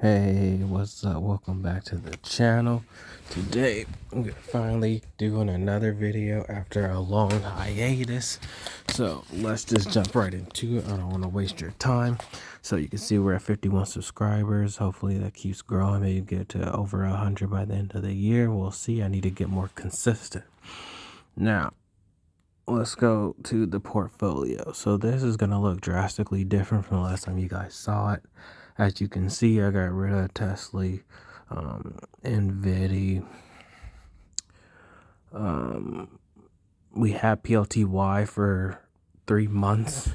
Hey, what's up? Welcome back to the channel. Today we're finally doing another video after a long hiatus. So let's just jump right into it. I don't want to waste your time. So you can see we're at 51 subscribers. Hopefully that keeps growing. Maybe get to over 100 by the end of the year. We'll see. I need to get more consistent. Now, let's go to the portfolio. So this is going to look drastically different from the last time you guys saw it. As you can see, I got rid of Tesla, NVIDIA. We had PLTY for 3 months.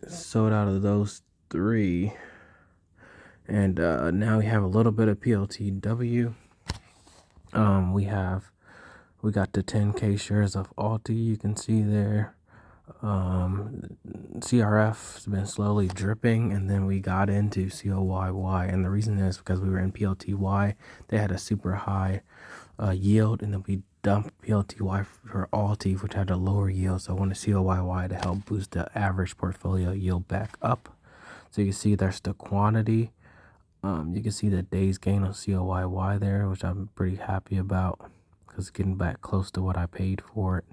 Sold out of those 3. And now we have a little bit of PLTW. We got the 10K shares of Alti, you can see there. CRF has been slowly dripping, and then we got into COYY, and the reason is because we were in PLTY. They had a super high yield, and then we dumped PLTY for Alti, which had a lower yield. So I wanted COYY to help boost the average portfolio yield back up. So you can see there's the quantity. You can see the days gain on COYY there, which I'm pretty happy about because it's getting back close to what I paid for it.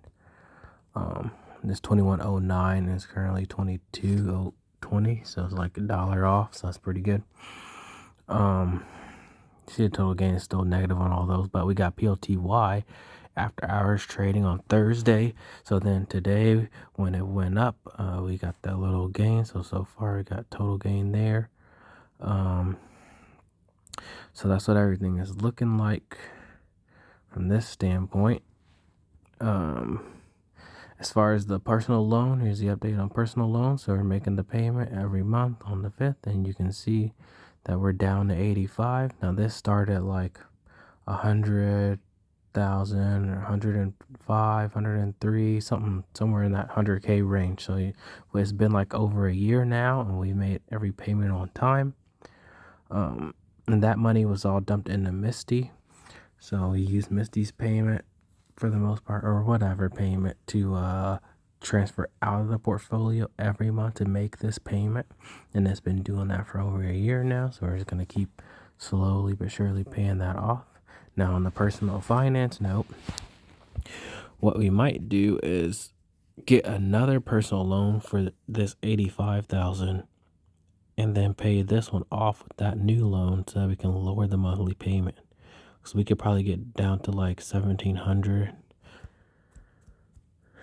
This 2109 is currently 2220, so it's like $1 off, so that's pretty good. See the total gain is still negative on all those, but we got PLTY after hours trading on Thursday. So then today when it went up, we got that little gain. So far we got total gain there. So that's what everything is looking like from this standpoint. As far as the personal loan, here's the update on personal loans. So we're making the payment every month on the 5th, and you can see that we're down to 85. Now this started at like 100,000 or 105, 103, somewhere in that 100K range. So it's been like over a year now, and we made every payment on time. And that money was all dumped into Misty. So we used Misty's payment for the most part, or whatever payment, to transfer out of the portfolio every month to make this payment. And it's been doing that for over a year now, so we're just going to keep slowly but surely paying that off. Now on the personal finance note, what we might do is get another personal loan for this 85,000 and then pay this one off with that new loan so that we can lower the monthly payment. So we could probably get down to like 1,700,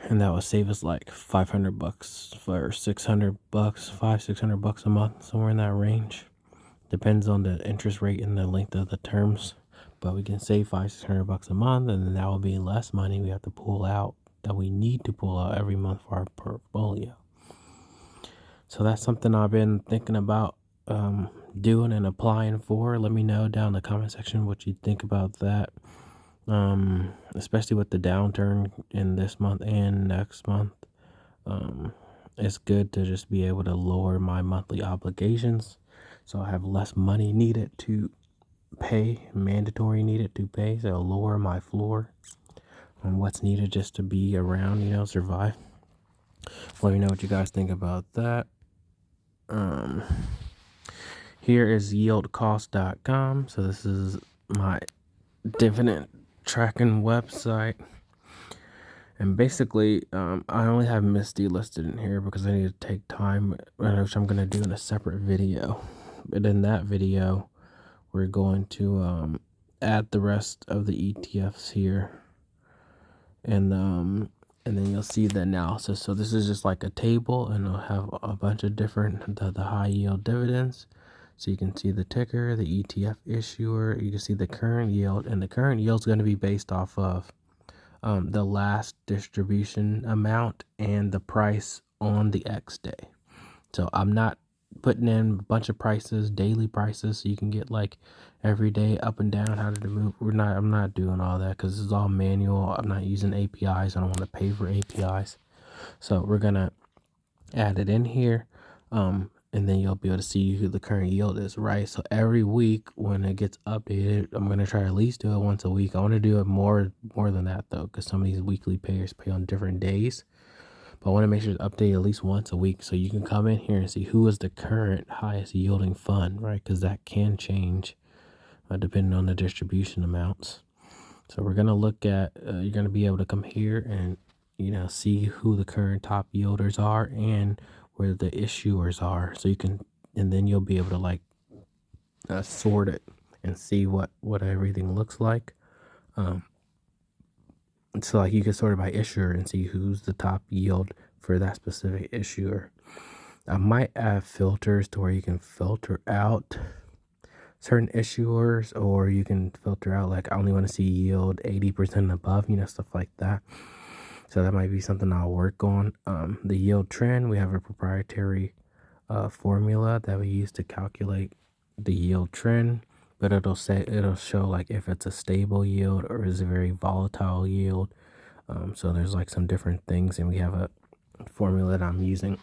and that would save us like $500 for $600, $600 a month, somewhere in that range. Depends on the interest rate and the length of the terms, but we can save $600 a month, and then that will be less money we have to pull out, that we need to pull out every month for our portfolio. So that's something I've been thinking about doing and applying for. Let me know down in the comment section what you think about that, especially with the downturn in this month and next month. It's good to just be able to lower my monthly obligations, so I have less money needed to pay, mandatory needed to pay, so I'll lower my floor on what's needed just to be around, survive. Let me know what you guys think about that. Here is yieldcost.com. So this is my dividend tracking website. And basically, I only have Misty listed in here because I need to take time, which I'm going to do in a separate video. But in that video, we're going to add the rest of the ETFs here. And then you'll see the analysis. So this is just like a table, and it'll have a bunch of different, the high yield dividends. So you can see the ticker, the ETF issuer, you can see the current yield, and the current yield is going to be based off of the last distribution amount and the price on the X day. So I'm not putting in a bunch of prices, daily prices, so you can get like every day up and down, how to move. I'm not doing all that because this is all manual. I'm not using APIs. I don't want to pay for APIs. So we're gonna add it in here, and then you'll be able to see who the current yield is, right? So every week when it gets updated, I'm gonna try to at least do it once a week. I want to do it more than that though, because some of these weekly payers pay on different days. But I want to make sure it's updated at least once a week, so you can come in here and see who is the current highest yielding fund, right? Because that can change depending on the distribution amounts. So we're going to look at, you're going to be able to come here and, see who the current top yielders are and where the issuers are. So you can, and then you'll be able to like sort it and see what everything looks like. So like you can sort it by issuer and see who's the top yield for that specific issuer. I might add filters to where you can filter out certain issuers, or you can filter out like I only want to see yield 80% and above, stuff like that. So that might be something I'll work on. The yield trend, we have a proprietary formula that we use to calculate the yield trend, but it'll show like if it's a stable yield or is a very volatile yield. So there's like some different things, and we have a formula that I'm using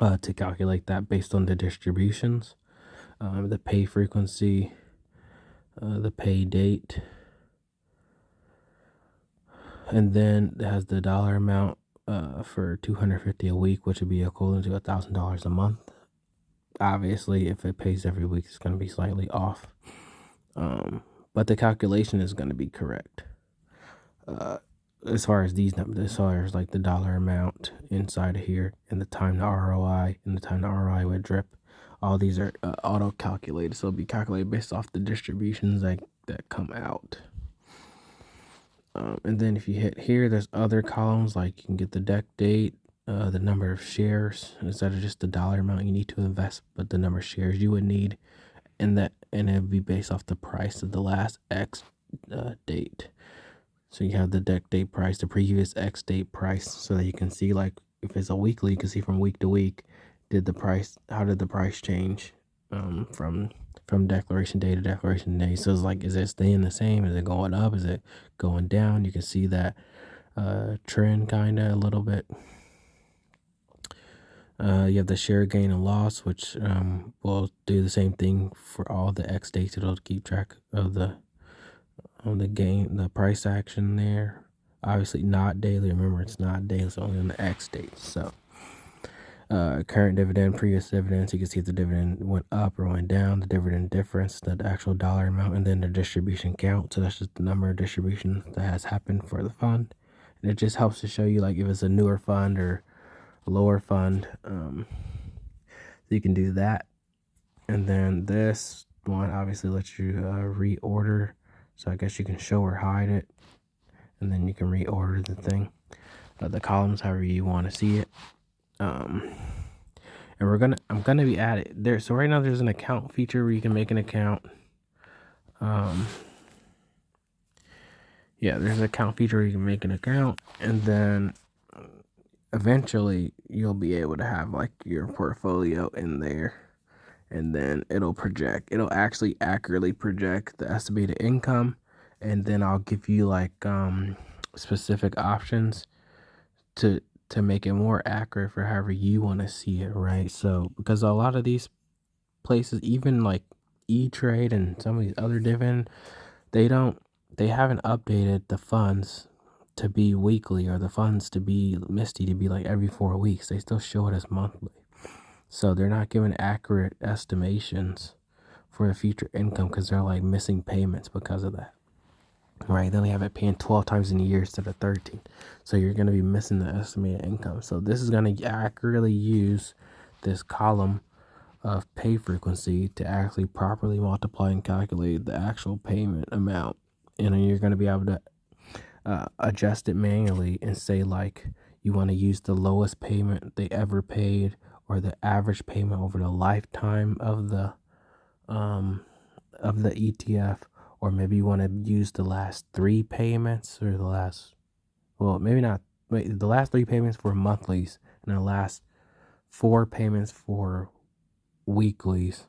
to calculate that based on the distributions, the pay frequency, the pay date, and then it has the dollar amount for $250 a week, which would be equivalent to $1,000 a month. Obviously, if it pays every week, it's going to be slightly off, but the calculation is going to be correct. As far as these numbers, as far as like the dollar amount inside of here and the time to ROI and the time to ROI would drip, all these are auto calculated, so it'll be calculated based off the distributions that come out. And then if you hit here, there's other columns, like you can get the deck date, the number of shares instead of just the dollar amount you need to invest, but the number of shares you would need, and it would be based off the price of the last X date. So you have the deck date price, the previous X date price, so that you can see like if it's a weekly, you can see from week to week, how did the price change from declaration day to declaration day. So it's like, is it staying the same? Is it going up? Is it going down? You can see that trend kind of a little bit. You have the share gain and loss, which will do the same thing for all the X dates. It'll keep track of the gain, the price action there. Obviously not daily. Remember, it's not daily. It's only on the X date. So current dividend, previous dividends, you can see if the dividend went up or went down, the dividend difference, the actual dollar amount, and then the distribution count. So that's just the number of distributions that has happened for the fund. And it just helps to show you like if it's a newer fund or a lower fund. So you can do that. And then this one obviously lets you reorder. So I guess you can show or hide it, and then you can reorder the thing, the columns, however you want to see it. And I'm gonna be at it there. So right now there's an account feature where you can make an account. Yeah, there's an account feature where you can make an account, and then eventually you'll be able to have like your portfolio in there, and then it'll actually accurately project the estimated income, and then I'll give you like specific options to make it more accurate for however you want to see it, right? So because a lot of these places, even like E-Trade and some of these other dividend, they haven't updated the funds to be weekly, or the funds to be Misty to be like every 4 weeks. They still show it as monthly. So they're not giving accurate estimations for the future income because they're like missing payments because of that. Right, they only have it paying 12 times in a year instead of 13. So you're going to be missing the estimated income. So this is going to accurately use this column of pay frequency to actually properly multiply and calculate the actual payment amount. And then you're going to be able to adjust it manually and say like you want to use the lowest payment they ever paid, or the average payment over the lifetime of the ETF. Or maybe you want to use the last 3 payments, or the last 3 payments for monthlies and the last 4 payments for weeklies,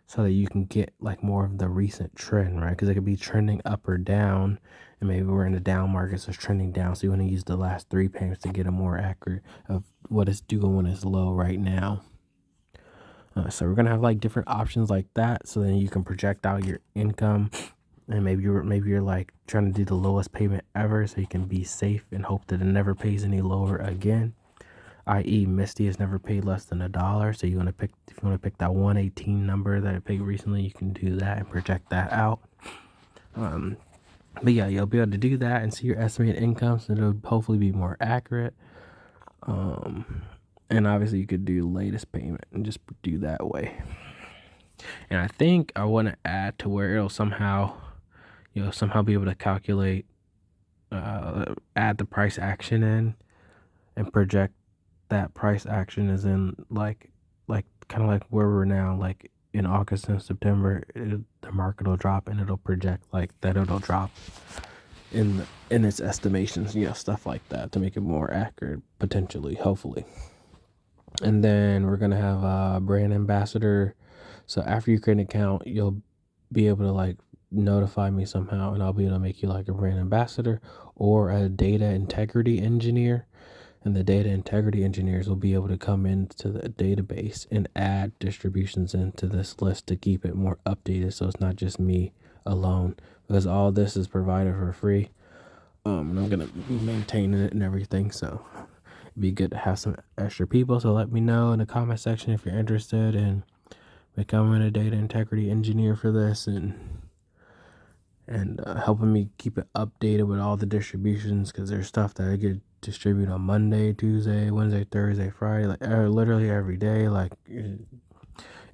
so that you can get like more of the recent trend, right? Because it could be trending up or down, and maybe we're in the down market, so it's trending down. So you want to use the last 3 payments to get a more accurate of what it's doing when it's low right now. So we're gonna have like different options like that, so then you can project out your income. And maybe you're like trying to do the lowest payment ever, so you can be safe and hope that it never pays any lower again. i.e. Misty has never paid less than $1. So if you want to pick that 118 number that it paid recently, you can do that and project that out. But yeah, you'll be able to do that and see your estimated income, so it'll hopefully be more accurate. And obviously you could do latest payment and just do that way. And I think I want to add to where it'll somehow be able to calculate, add the price action in and project that price action is in like kind of like where we're now, like in August and September, the market will drop and it'll project like that it'll drop in its estimations, stuff like that to make it more accurate, potentially, hopefully. And then we're gonna have a brand ambassador. So after you create an account, you'll be able to like notify me somehow, and I'll be able to make you like a brand ambassador or a data integrity engineer. And the data integrity engineers will be able to come into the database and add distributions into this list to keep it more updated, so it's not just me alone, because all this is provided for free. And I'm gonna be maintaining it and everything, so it'd be good to have some extra people. So let me know in the comment section if you're interested in becoming a data integrity engineer for this and helping me keep it updated with all the distributions, because there's stuff that I get distributed on Monday, Tuesday, Wednesday, Thursday, Friday, like literally every day. Like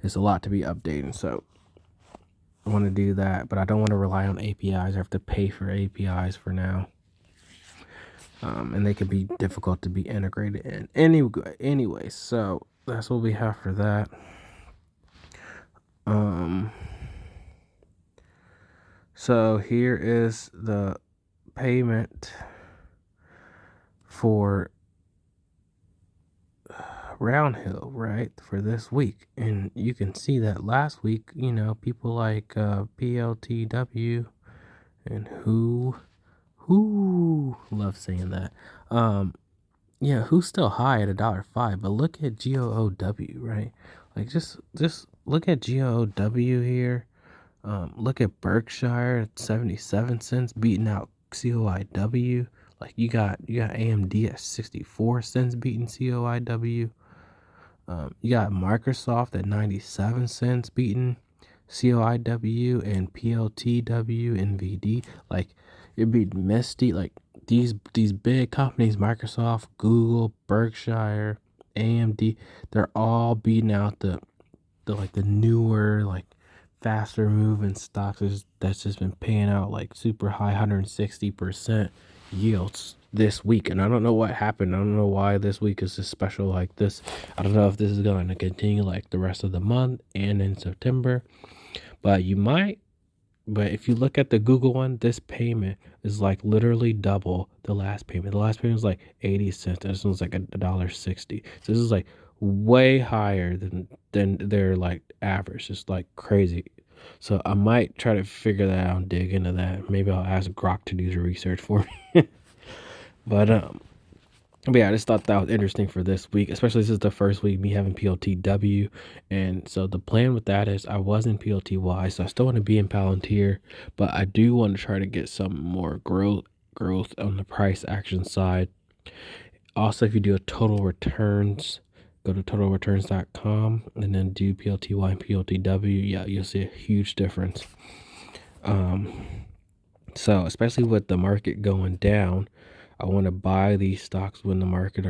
it's a lot to be updating, so I want to do that, but I don't want to rely on APIs. I have to pay for APIs for now, and they can be difficult to be integrated in. Anyway, so that's what we have for that. So here is the payment for Roundhill, right, for this week. And you can see that last week, people like PLTW and who love saying that. Who's still high at $1.05, but look at GOOW, right? Like just look at GOOW here. Look at Berkshire at 77 cents, beating out COYW. Like you got AMD at 64 cents, beating COYW. You got Microsoft at 97 cents, beating COYW, and PLTW, NVD. Like it beat Misty. Like these big companies, Microsoft, Google, Berkshire, AMD, they're all beating out the newer, like faster moving stocks that's just been paying out like super high 160% yields this week. And I don't know what happened. I don't know why this week is just special like this. I don't know if this is going to continue like the rest of the month and in September, but if you look at the Google one, this payment is like literally double the last payment. The last payment was like 80 cents. This one's like $1.60. So this is like way higher than their like average. It's like crazy. So I might try to figure that out and dig into that. Maybe I'll ask Grok to do the research for me. But yeah, I just thought that was interesting for this week, especially this is the first week me having PLTW. And so the plan with that is I was in PLTY, so I still want to be in Palantir, but I do want to try to get some more growth on the price action side. Also, if you do a total returns, go to totalreturns.com and then do PLTY and PLTW. Yeah, you'll see a huge difference. So especially with the market going down, I want to buy these stocks when the market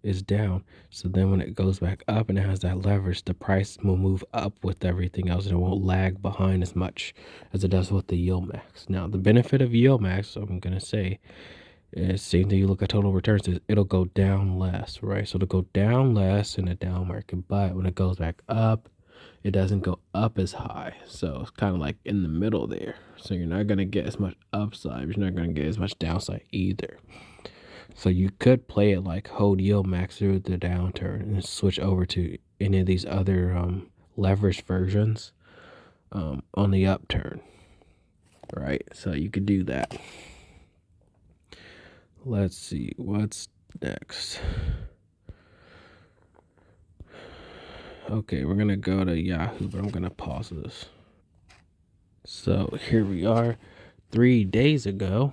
is down. So then when it goes back up and it has that leverage, the price will move up with everything else and it won't lag behind as much as it does with the yield max. Now, the benefit of yield max, I'm going to say, is same thing you look at total returns, is it'll go down less, right? So it'll go down less in a down market, but when it goes back up, it doesn't go up as high. So it's kind of like in the middle there. So you're not going to get as much upside. You're not going to get as much downside either. So you could play it like hold yield max through the downturn and switch over to any of these other leveraged versions on the upturn, right? So you could do that. Let's see what's next. Okay, we're gonna go to Yahoo, but I'm gonna pause this. So here we are. 3 days ago,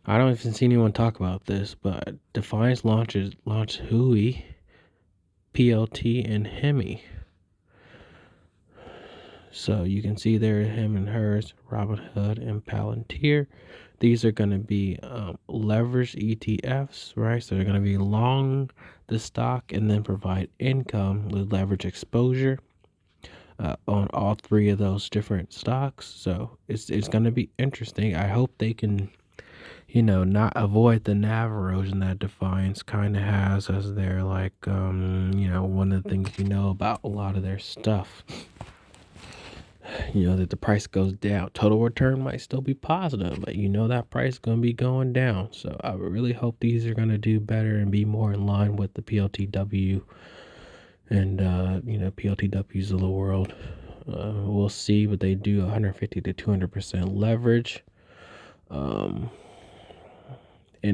I don't even see anyone talk about this, but Defiance launched HIMY, PLT, and HIMY. So you can see there him and hers, Robinhood and Palantir. These are going to be leveraged ETFs, right? So they're going to be long the stock and then provide income with leverage exposure on all three of those different stocks. So it's going to be interesting. I hope they can, not avoid the NAV erosion that Defiance kind of has as their one of the things about a lot of their stuff. That the price goes down. Total return might still be positive, but that price is going to be going down. So I really hope these are going to do better and be more in line with the PLTW and, PLTWs of the world. We'll see, but they do 150 to 200% leverage. And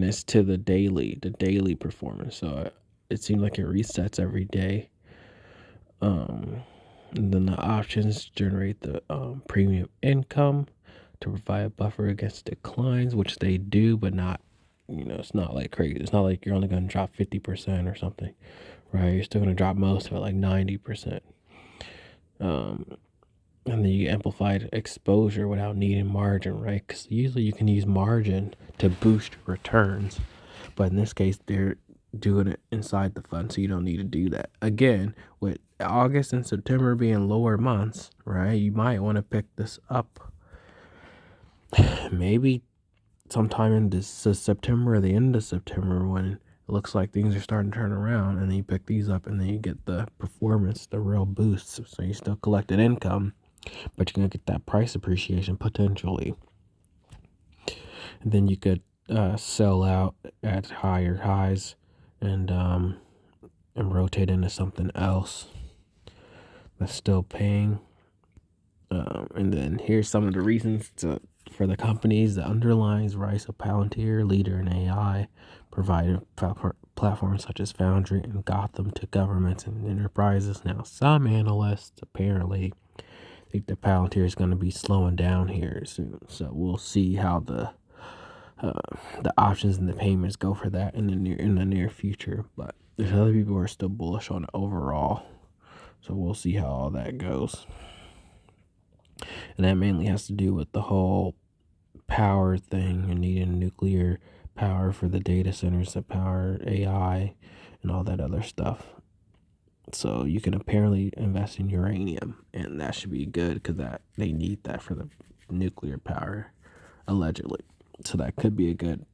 it's to the daily performance. So it seems like it resets every day. And then the options generate the premium income to provide a buffer against declines, which they do, but not, it's not like crazy. It's not like you're only going to drop 50% or something, right? You're still going to drop most of it, like 90%. And then you amplified exposure without needing margin, right? Because usually you can use margin to boost returns, but in this case, they're doing it inside the fund, so you don't need to do that. Again, with August and September being lower months, right, you might want to pick this up maybe sometime in this September or the end of September when it looks like things are starting to turn around, and then you pick these up and then you get the performance, the real boosts. So you still collected income, but you're going to get that price appreciation potentially. And then you could sell out at higher highs and rotate into something else that's still paying. And then here's some of the reasons for the companies. The underlines rise of Palantir, leader in AI, provided platforms such as Foundry and Gotham to governments and enterprises. Now, some analysts apparently think that Palantir is going to be slowing down here soon. So we'll see how the options and the payments go for that in the near future. But there's other people who are still bullish on it overall. So we'll see how all that goes. And that mainly has to do with the whole power thing and needing nuclear power for the data centers to power AI and all that other stuff. So you can apparently invest in uranium, and that should be good because they need that for the nuclear power, allegedly. So that could be a good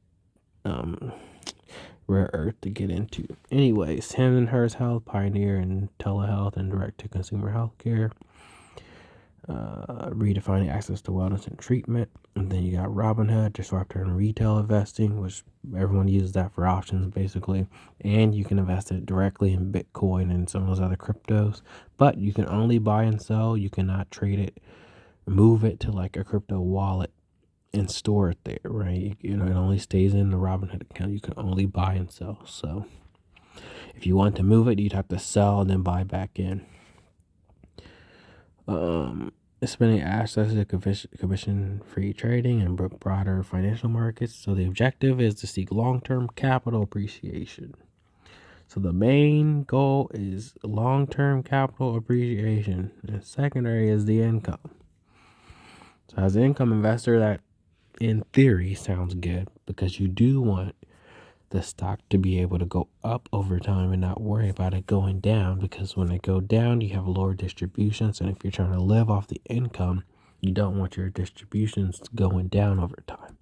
rare earth to get into. Anyways, him and hers health, pioneer in telehealth and direct-to-consumer healthcare. Redefining access to wellness and treatment. And then you got Robinhood, disruptor in retail investing, which everyone uses that for options basically. And you can invest it directly in Bitcoin and some of those other cryptos, but you can only buy and sell. You cannot trade it, move it to like a crypto wallet and store it there, right? It only stays in the Robinhood account. You can only buy and sell. So if you want to move it, you'd have to sell and then buy back in. Expanding access to commission-free trading and broader financial markets. So the objective is to seek long-term capital appreciation. So the main goal is long-term capital appreciation, and secondary is the income. So as an income investor, that in theory sounds good because you do want the stock to be able to go up over time and not worry about it going down, because when it go down, you have lower distributions. And if you're trying to live off the income, you don't want your distributions going down over time.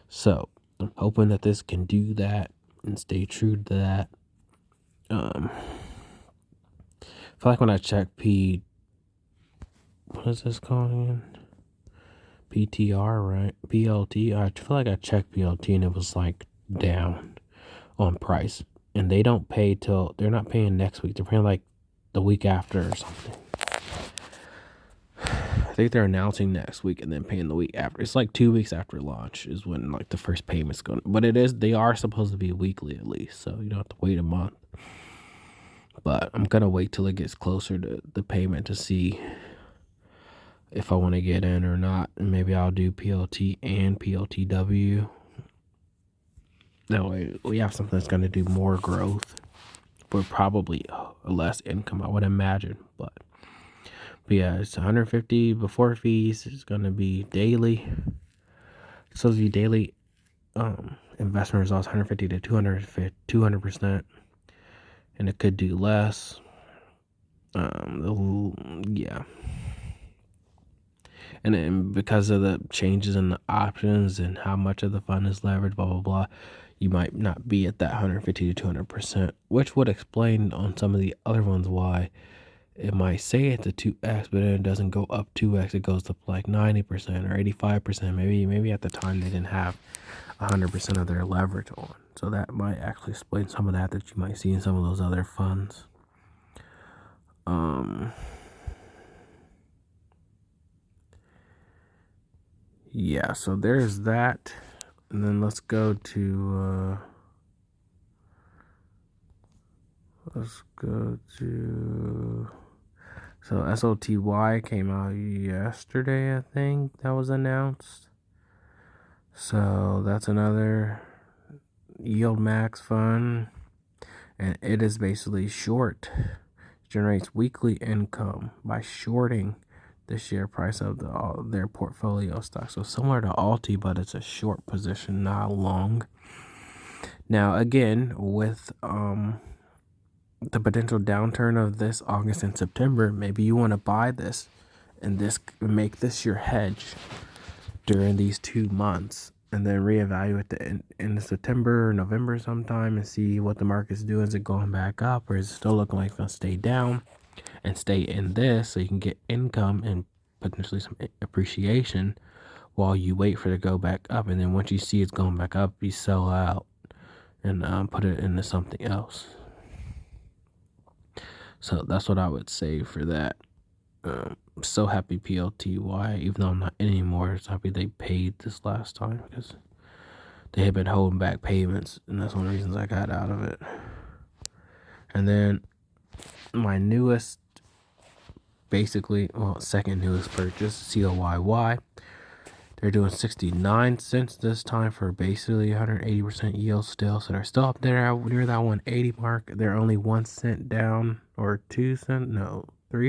So I'm hoping that this can do that and stay true to that. I feel like when I check what is this called again? PTR, right? PLT. I feel like I checked PLT and it was like down on price, and they're not paying next week. They're paying like the week after or something. I think they're announcing next week and then paying the week after. It's like 2 weeks after launch is when like the first payment's going. But they are supposed to be weekly at least, so you don't have to wait a month. But I'm gonna wait till it gets closer to the payment to see if I want to get in or not, and maybe I'll do PLT and PLTW That way we have something that's going to do more growth, but probably less income, I would imagine. But yeah, it's 150 before fees. It's going to be daily. It's supposed to be daily investment results, 150 to 200%, and it could do less. Yeah. And then because of the changes in the options and how much of the fund is leveraged, blah, blah, blah, you might not be at that 150 to 200%, which would explain on some of the other ones why it might say it's a 2x, but then it doesn't go up 2x. It goes up like 90% or 85%. Maybe at the time they didn't have 100% of their leverage on. So that might actually explain some of that you might see in some of those other funds. Yeah, so there's that. And then let's go to so SOTY came out yesterday, I think that was announced. So that's another yield max fund, and it is basically short. It generates weekly income by shorting the share price of their portfolio stock. So similar to Alti, but it's a short position, not long. Now again, with the potential downturn of this August and September, maybe you want to buy this and make this your hedge during these 2 months, and then reevaluate in September or November sometime and see what the market's doing. Is it going back up, or is it still looking like it's going to stay down, and stay in this so you can get income and potentially some appreciation while you wait for it to go back up. And then once you see it's going back up, you sell out and put it into something else. So that's what I would say for that. So happy PLTY, even though I'm not in anymore. So happy they paid this last time, because they had been holding back payments, and that's one of the reasons I got out of it. And then my newest, second newest purchase, COYY. They're doing 69 cents this time for basically 180% yield still. So they're still up there near that 180 mark. They're only 1 cent down, or 3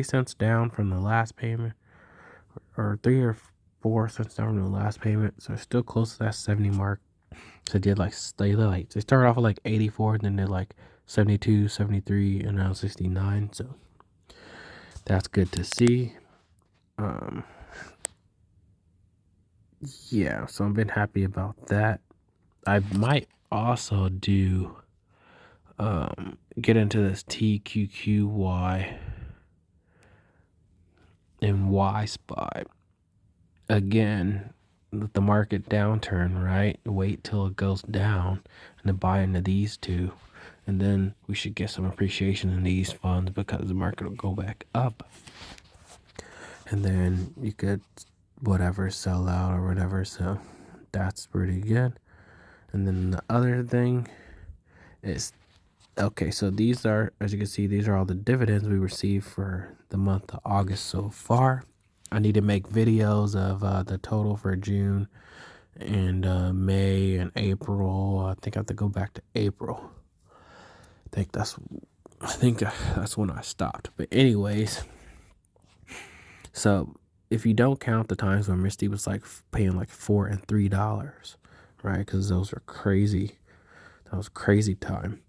cents down from the last payment, or 3 or 4 cents down from the last payment. So still close to that 70 mark. So they started off with like 84, and then they're like 72, 73, and now 69. So that's good to see. Yeah, so I've been happy about that. I might also do get into this TQQY and Y spot again. The market downturn, right? Wait till it goes down and then buy into these two, and then we should get some appreciation in these funds because the market will go back up, and then you could sell out or whatever. So that's pretty good. And then the other thing is, okay, so these are, as you can see, these are all the dividends we received for the month of August so far. I need to make videos of the total for June and May and April. I think I have to go back to April. I think that's when I stopped. But anyways, so if you don't count the times when Misty was like paying like $4 and $3, right? Because those are crazy. That was crazy time.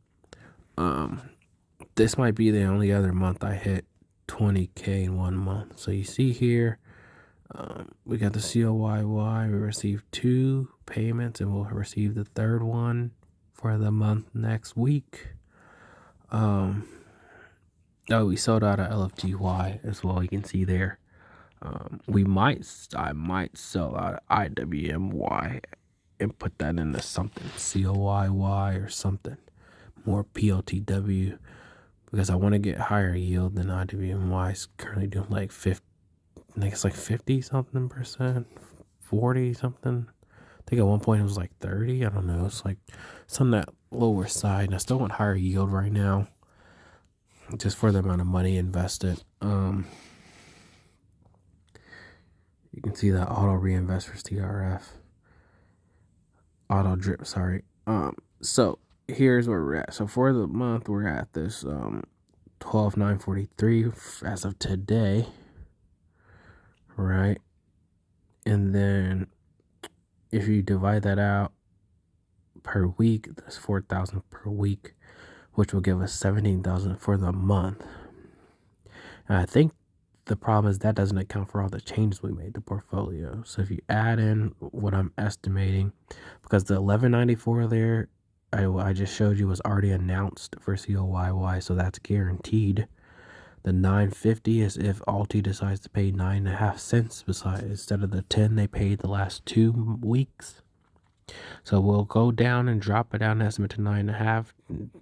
This might be the only other month I hit 20K in 1 month. So you see here, we got the COYY. We received 2 payments, and we'll receive the third one for the month next week. We sold out of LFGY as well. You can see there. I might sell out of IWMY and put that into something COYY or something more PLTW, because I want to get higher yield than IWMY is currently doing, like 50. I think it's like 50 something percent, 40 something. I think at one point it was like 30. I don't know. It's like it's on that lower side, and I still want higher yield right now, just for the amount of money invested. You can see that auto reinvest for TRF. Auto drip, sorry. So here's where we're at. So for the month, we're at this 12,943 as of today, right? And then if you divide that out per week, that's 4,000 per week, which will give us 17,000 for the month. And I think the problem is that doesn't account for all the changes we made to portfolio. So if you add in what I'm estimating, because the 1194 there, I just showed you was already announced for COYY, so that's guaranteed. The 950 is if Alti decides to pay 9.5 cents instead of the 10 they paid the last 2 weeks. So we'll go down and drop it down estimate to 9.5.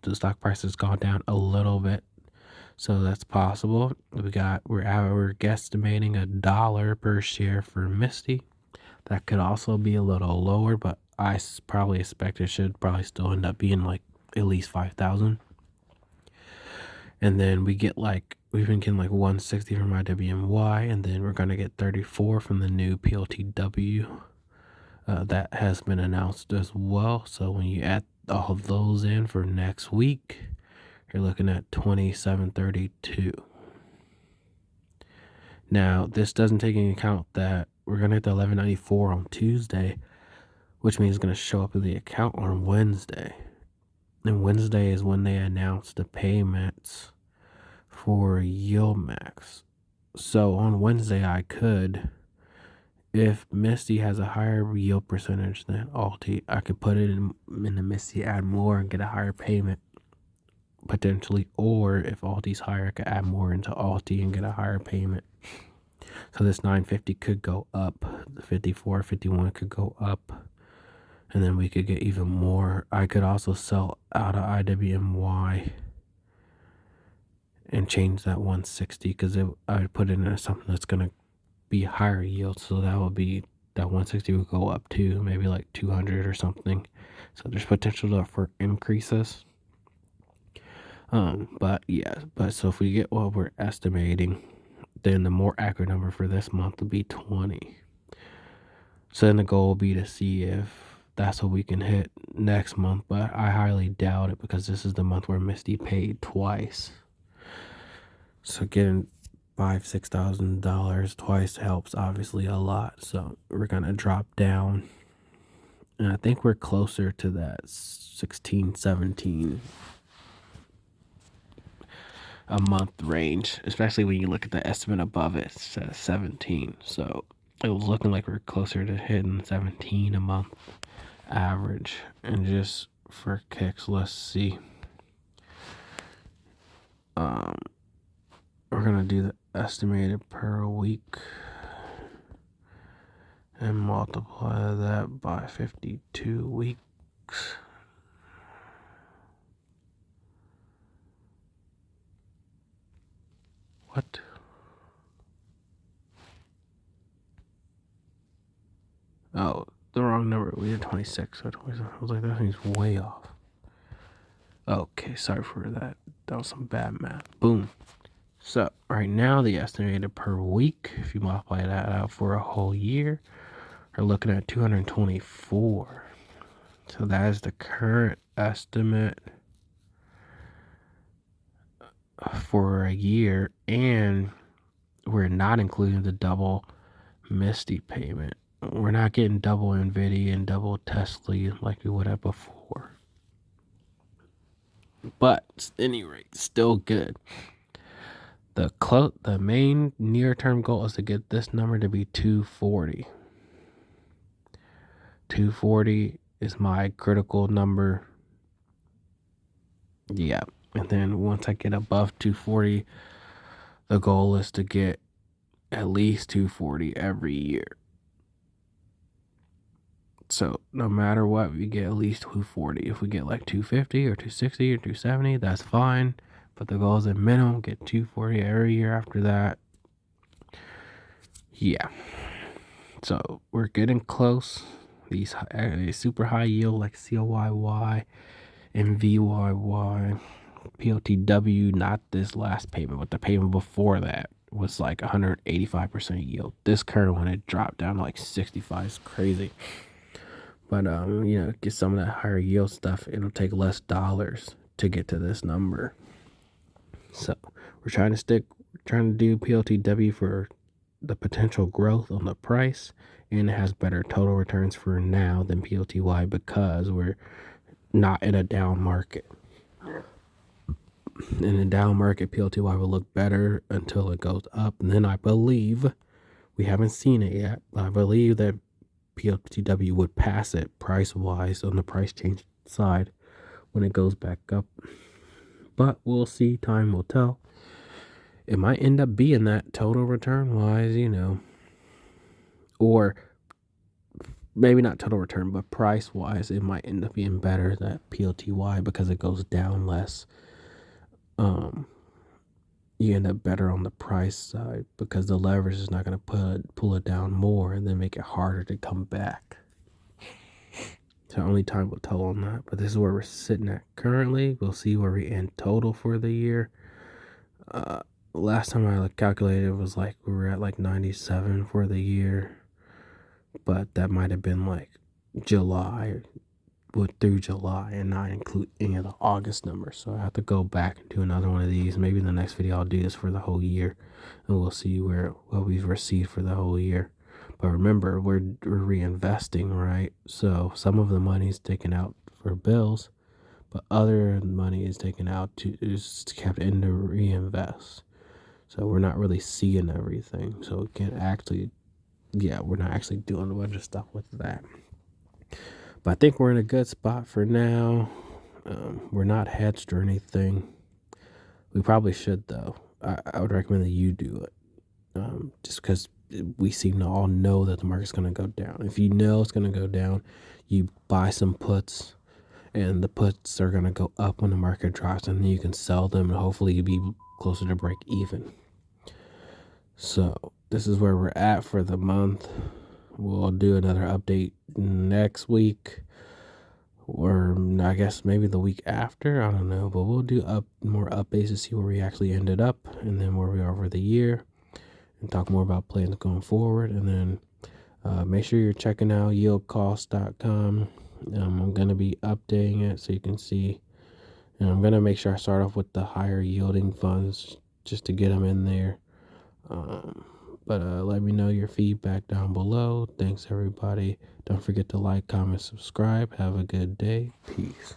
The stock price has gone down a little bit, so that's possible. We're guesstimating $1 per share for Misty. That could also be a little lower, but I probably expect it should probably still end up being like at least 5,000. And then we've been getting like 160 from IWMY, and then we're gonna get 34 from the new PLTW. That has been announced as well. So when you add all of those in for next week, you're looking at 2732. Now, this doesn't take into account that we're going to get the 1194 on Tuesday, which means it's going to show up in the account on Wednesday. And Wednesday is when they announce the payments for YieldMax. So on Wednesday, I could, if Misty has a higher yield percentage than Alti, I could put it in the Misty, add more, and get a higher payment potentially. Or if Alti's higher, I could add more into Alti and get a higher payment. So this 950 could go up, the 54, 51 could go up, and then we could get even more. I could also sell out of IWMY and change that 160 because I would put it into something that's going to be higher yield. So that 160 would go up to maybe like 200 or something. So there's potential for increases. But so if we get what we're estimating, then the more accurate number for this month will be 20. So then the goal will be to see if that's what we can hit next month, but I highly doubt it because this is the month where Misty paid twice. So getting $5,000-$6,000 twice helps obviously a lot. So we're gonna drop down, and I think we're closer to that 16, 17 a month range, especially when you look at the estimate above it, it says 17. So it was looking like we're closer to hitting 17 a month average. And just for kicks, let's see. We're gonna do the estimated per week and multiply that by 52 weeks. What? Oh, the wrong number. We did 26. So 27. I was like, that thing's way off. Okay, sorry for that. That was some bad math. Boom. So right now, the estimated per week, if you multiply that out for a whole year, we're looking at 224. So that is the current estimate for a year, and we're not including the double Misty payment. We're not getting double NVIDIA and double Tesla like we would have before. But at any rate, still good. The main near-term goal is to get this number to be 240. 240 is my critical number. Yeah. And then once I get above 240, the goal is to get at least 240 every year. So no matter what, we get at least 240. If we get like 250 or 260 or 270, that's fine. But the goal is at minimum, get 240 every year after that. Yeah. So we're getting close. These super high yield like COYY and VYY, PLTW, not this last payment, but the payment before that was like 185% yield. This current one, it dropped down to like 65. It's crazy. But get some of that higher yield stuff. It'll take less dollars to get to this number. So we're trying to do PLTW for the potential growth on the price, and it has better total returns for now than PLTY because we're not in a down market. In a down market, PLTY will look better until it goes up, and then I believe, we haven't seen it yet, but I believe that PLTW would pass it price-wise on the price change side when it goes back up. But we'll see. Time will tell. It might end up being that total return-wise, or maybe not total return, but price-wise, it might end up being better than PLTY because it goes down less. You end up better on the price side because the leverage is not going to pull it down more and then make it harder to come back. So only time will tell on that. But this is where we're sitting at currently. We'll see where we end total for the year. Last time I calculated, it was like we were at like 97 for the year. But that might have been like July, through July, and not include any of the August numbers. So I have to go back and do another one of these. Maybe in the next video I'll do this for the whole year, and we'll see what we've received for the whole year. But remember, we're reinvesting, right? So some of the money is taken out for bills, but other money is taken out is kept in to reinvest. So we're not really seeing everything. So we can't actually, we're not actually doing a bunch of stuff with that. But I think we're in a good spot for now. We're not hedged or anything. We probably should, though. I would recommend that you do it. Just because we seem to all know that the market's going to go down. If you know it's going to go down, you buy some puts, and the puts are going to go up when the market drops, and then you can sell them, and hopefully you'll be closer to break even. So this is where we're at for the month. We'll do another update next week, or I guess maybe the week after. I don't know, but we'll do more updates to see where we actually ended up, and then where we are for the year, and talk more about plans going forward. And then make sure you're checking out yieldcost.com. I'm going to be updating it so you can see. And I'm going to make sure I start off with the higher yielding funds just to get them in there. But let me know your feedback down below. Thanks, everybody. Don't forget to like, comment, subscribe. Have a good day. Peace.